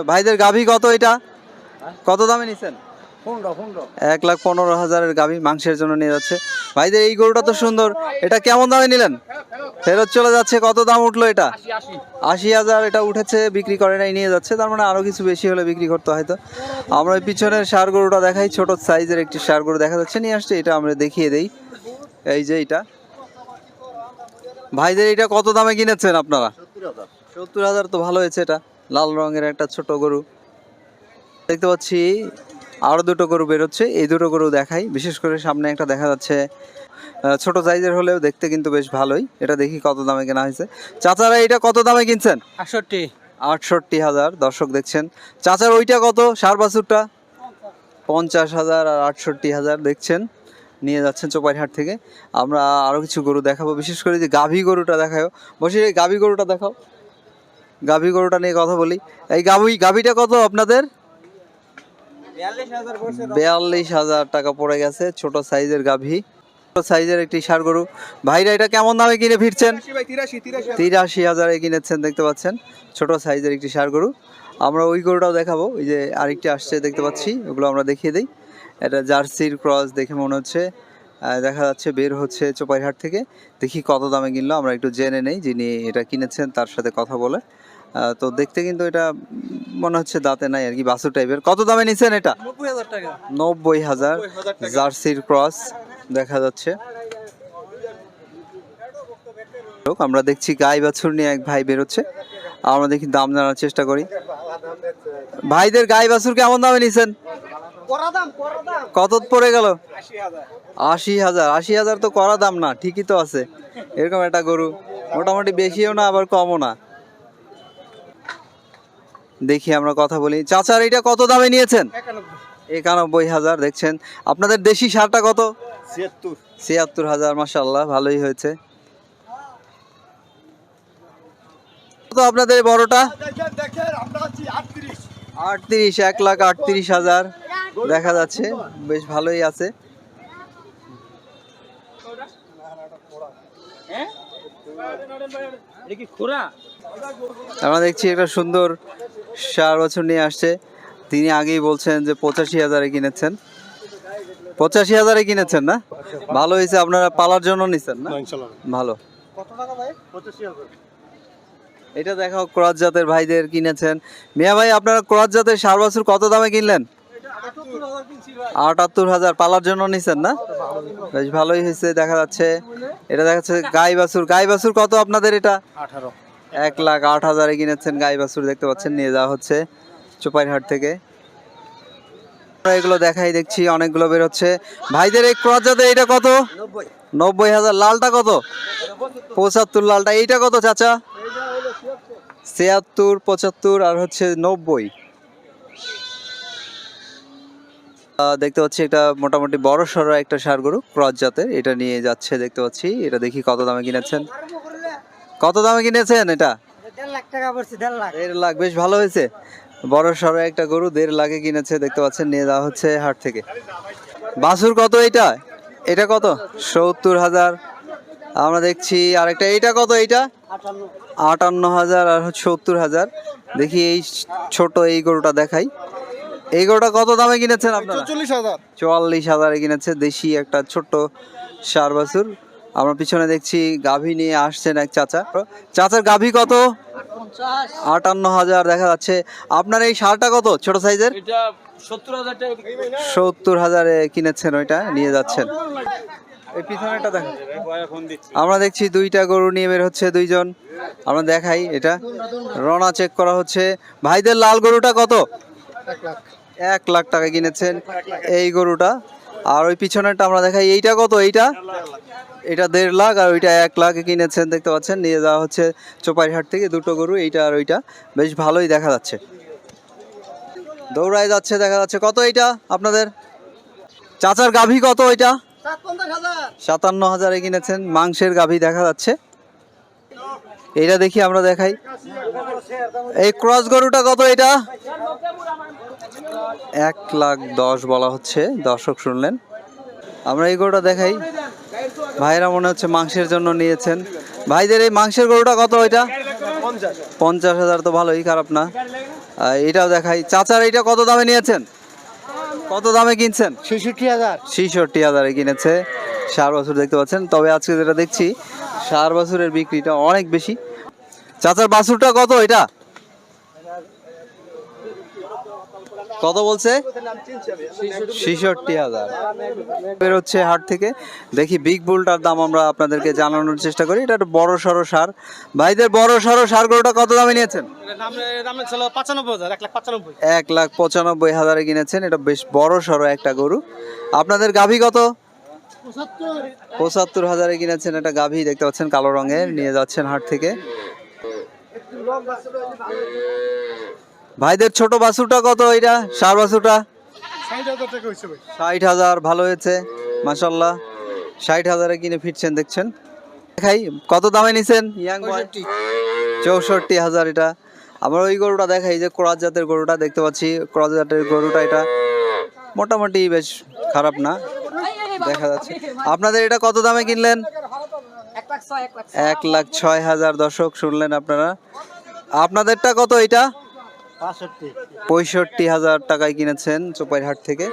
ভাইদের গাভী কত এটা? কত দামে নিছেন? 1,15,000-এর গাভী মাংসের জন্য নিয়ে যাচ্ছে। ভাইদের এই গরুটা তো সুন্দর, এটা কেমন দামে নিলেন? ফেরত চলে যাচ্ছে, কত দাম উঠলো এটা? 80,000 এটা উঠেছে, বিক্রি করে নাই, নিয়ে যাচ্ছে। তার মানে আরো কিছু বেশি হলে বিক্রি করতে হয়তো। আমরা ওই পিছনের ষাঁড় গরুটা দেখাই, ছোট সাইজের একটি ষাঁড় গরু দেখা যাচ্ছে, নিয়ে আসছে, এটা আমরা দেখিয়ে দেই। এই যে এটা ভাইদের, এটা কত দামে কিনেছেন আপনারা? 70,000। তো ভালো হয়েছে, এটা লাল রঙের একটা ছোট গরু দেখতে পাচ্ছি। আরো দুটো গরু বেরোচ্ছে, এই দুটো গরু দেখাই। বিশেষ করে সামনে একটা দেখা যাচ্ছে, ছোট সাইজের হলেও দেখতে কিন্তু বেশ ভালোই। এটা দেখি কত দামে কেনা হয়েছে। চাচারা এটা কত দামে কিনছেন? 68,000। দর্শক দেখছেন, চাচার ওইটা কত? ষাঁড় বাছুরটা 50,000 আর 68,000 দেখছেন, নিয়ে যাচ্ছেন চোপাইরহাট থেকে। আমরা আরো কিছু গরু দেখাবো, বিশেষ করে যে গাভী গরুটা দেখাও। বসে এই গাভী গরুটা দেখাও, গাভী গরুটা নিয়ে কথা বলি। এই গাভীটা কত আপনাদের? 42,000 টাকা পড়ে গেছে, ছোট সাইজের গাভী, ছোট সাইজের একটি ষাঁড় গরু। ভাইরা এটা কেমন দামে কিনে ফিরছেন? 83,000-এ কিনেছেন, দেখতে পাচ্ছেন, ছোট সাইজের একটি ষাঁড় গরু। আমরা ওই গরুটাও দেখাবো, ওই যে আরেকটি আসছে দেখতে পাচ্ছি, ওগুলো আমরা দেখিয়ে দিই। এটা জার্সির ক্রস দেখে মনে হচ্ছে, দেখা যাচ্ছে বের হচ্ছে চোপাইরহাট থেকে। দেখি কত দামে কিনলো, আমরা একটু জেনে নেই যিনি এটা কিনেছেন তার সাথে কথা বলে। তো দেখতে কিন্তু এটা মনে হচ্ছে দাঁতে নাই আর কি, বাছুর টাইপের। কত দামে নিছেন এটা? 90,000 টাকা। 90,000 জার্সির ক্রস দেখা যাচ্ছে। আমরা দেখছি গাই বাছুর নিয়ে এক ভাই বেরোচ্ছে, আমরা দেখি দাম জানার চেষ্টা করি। ভাইদের গাই বাছুর কেমন দামে নিছেন? কত পড়ে গেল? 80,000। 80,000 তো করা দাম না, ঠিকই তো আছে। এরকম একটা গরু মোটামুটি বেশিও না আবার কমও না। দেখি আমরা কথা বলি। চাচার এটা কত দামে নিয়েছেন? 91,000। দেখছেন, আপনাদের দেশি ষাঁড়টা কত? 76,000। মাশাআল্লাহ, ভালোই হয়েছে। তো আপনাদের বড়টা 38, 1,38,000 দেখা যাচ্ছে, বেশ ভালোই আছে। আমরা দেখছি একটা সুন্দর ষাঁড় বাছুর নিয়ে আসছে। তিনি আগেই বলছেন যে 85,000-এ কিনেছেন। 85,000-এ কিনেছেন না? ভালো হয়েছে, আপনারা পালার জন্য নিছেন না? ভালো। এটা দেখাও, ক্রস জাতের ভাইদের কিনেছেন। মিয়া ভাই, আপনারা ক্রস জাতের ষাঁড় বাছুর কত দামে কিনলেন? 78,000। পালার জন্য নিছেন না? বেশ ভালোই হয়েছে দেখা যাচ্ছে। এটা দেখা যাচ্ছে গাই বাছুর। গাই বাছুর কত আপনাদের এটা? 1,08,000-এ কিনেছেন গাই বাছুর, দেখতে পাচ্ছেন, নিয়ে যাওয়া হচ্ছে চোপাইরহাট থেকে। এগুলো দেখাই, দেখছি অনেকগুলো বের হচ্ছে। ভাইদের এই ক্রস জাতের এটা কত? 90,000। লালটা কত? 75 লালটা। এইটা কত চাচা? 76, 75 আর হচ্ছে 90। দেখতে পাচ্ছি এটা মোটামুটি বড় সড়ো একটা ষাঁড় গরু, ক্রস জাতের, এটা নিয়ে যাচ্ছে দেখতে পাচ্ছি। এটা দেখি কত দামে কিনেছেন। কত দামে কিনেছেন এটা? 1.5 লাখ টাকা পড়ছে। 1.5 লাখ। বেশ ভালো হয়েছে, বড় সড়ো একটা গরু 1.5 লাখে কিনেছে, দেখতে পাচ্ছেন, নিয়ে যাওয়া হচ্ছে হাট থেকে। বাছুর কত এটা? এটা কত? 70,000। আমরা দেখছি আরেকটা, এইটা কত? এইটা 58,000 আর 70,000। দেখি এই ছোট এই গরুটা দেখাই। এই গরুটা কত দামে কিনেছেন আপনারা? 44,000-এ কিনেছে, দেশি একটা ছোট্ট ষাঁড় বাছুর। আমরা পিছনে দেখছি গাভী নিয়ে আসছেন এক চাচা। চাচার গাভী কত? 58,000 দেখা যাচ্ছে। আপনার এই ষাঁড়টা কত ছোট সাইজের? 70,000-এ কিনেছেন, ওইটা নিয়ে যাচ্ছেন। এই পিছনেটা দেখেন, আমরা দেখছি দুইটা গরু নিয়ে বের হচ্ছে দুইজন। আমরা দেখাই, এটা রনা চেক করা হচ্ছে। ভাইদের লাল গরুটা কত? 1 লাখ টাকা কিনেছেন এই গরুটা। আর ওই পিছনেরটা আমরা দেখাই, এইটা কত? এইটা 1.5 লাখ আর ওইটা 1 লাখে কিনেছেন, দেখতে পাচ্ছেন, নিয়ে যাওয়া হচ্ছে চোপাইরহাট থেকে। দুটো গরু, এইটা আর ওইটা, বেশ ভালোই দেখা যাচ্ছে, দৌড়ায় যাচ্ছে দেখা যাচ্ছে। কত এইটা আপনাদের? চাচার গাভী কত? ওইটা 57,000-এ কিনেছেন, মাংসের গাভী দেখা যাচ্ছে। এইটা দেখি আমরা দেখাই, এই ক্রস গরুটা কত? এটা 1,10,000 বলা হচ্ছে, দর্শক শুনলেন। আমরা এই গরুটা দেখাই, ভাইরা মনে হচ্ছে মাংসের জন্য নিয়েছেন। ভাইদের এই মাংসের গরুটা কত? ওইটা 50,000। তো ভালোই, খারাপ না। এটাও দেখাই। চাচার এটা কত দামে নিয়েছেন? কত দামে কিনছেন? 66,000। 66,000-এ কিনেছে। ষাঁড় বাছুর দেখতে পাচ্ছেন। তবে আজকে যেটা দেখছি ষাঁড় বাছুরের বিক্রিটা অনেক বেশি। চাচার বাছুরটা কত এটা? কত বলছে? 66,000 বের হচ্ছে হাট থেকে। দেখি বিগ বুলটার দাম আমরা আপনাদেরকে জানানোর চেষ্টা করি। এটা একটা বড় সড়ো সার। ভাইদের বড় সড়ো সার গরুটা কত দামে নিয়েছেন? দাম ছিল 95,000, 1,95,000। 1,95,000-এ কিনেছেন। এটা বেশ বড় সড়ো একটা গরু। আপনাদের গাভী কত? 75,000-এ কিনেছেন। এটা গাভী দেখতে পাচ্ছেন কালো রঙের, নিয়ে যাচ্ছেন হাট থেকে। ভাইদের ছোট বাছুরটা কত? এটা ষাঁড় বাছুরটা 60,000 টাকা হইছে ভাই। 60,000। ভালো হয়েছে মাশাল্লাহ। 60,000-এ কিনে ফিরছেন দেখছেন। দেখাই কত দামে নিছেন ইয়াং বয়? 64,000 এটা। আমরা ওই গরুটা দেখাই যে ক্রস জাতের গরুটা দেখতে পাচ্ছি। ক্রস জাতের গরুটা এটা মোটামুটি বেশ খারাপ না দেখা যাচ্ছে। আপনাদের এটা কত দামে কিনলেন? 1,06,000। দর্শক শুনলেন আপনারা। আপনাদেরটা কত এটা? 65। 65,000 টাকায় কিনেছেন চোপাইরহাট থেকে।